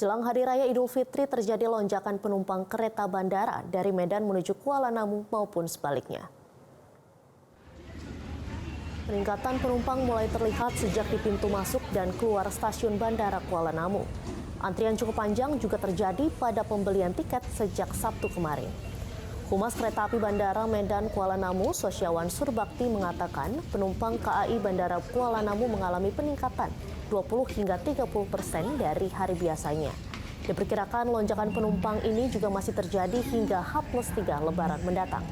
Jelang Hari Raya Idul Fitri terjadi lonjakan penumpang kereta bandara dari Medan menuju Kuala Namu maupun sebaliknya. Peningkatan penumpang mulai terlihat sejak di pintu masuk dan keluar stasiun Bandara Kuala Namu. Antrian cukup panjang juga terjadi pada pembelian tiket sejak Sabtu kemarin. Humas Kereta Api Bandara Medan Kuala Namu, Sosyawan Surbakti mengatakan penumpang KAI Bandara Kuala Namu mengalami peningkatan 20 hingga 30% dari hari biasanya. Diperkirakan lonjakan penumpang ini juga masih terjadi hingga H+3 Lebaran mendatang.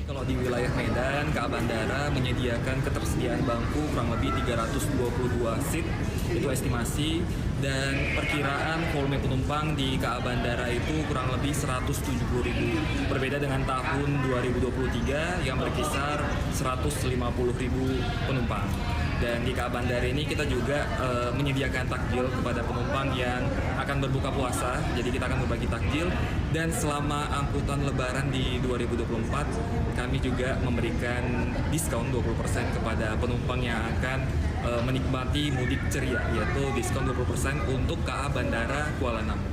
Kalau di wilayah Medan, KA Bandara menyediakan ketersediaan bangku kurang lebih 322 seat, itu estimasi, dan perkiraan volume penumpang di KA Bandara itu kurang lebih 170.000. Berbeda dengan tahun 2023 yang berkisar 150.000 penumpang. Dan di KA Bandara ini kita juga menyediakan takjil kepada penumpang yang akan berbuka puasa. Jadi kita akan berbagi takjil. Dan selama angkutan lebaran di 2024, kami juga memberikan diskon 20% kepada penumpang yang akan menikmati mudik ceria, yaitu diskon 20% untuk KA Bandara Kuala Namu.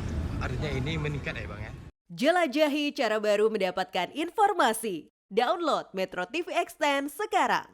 Artinya ini meningkat ya Bang ya? Jelajahi cara baru mendapatkan informasi. Download Metro TV Extend sekarang.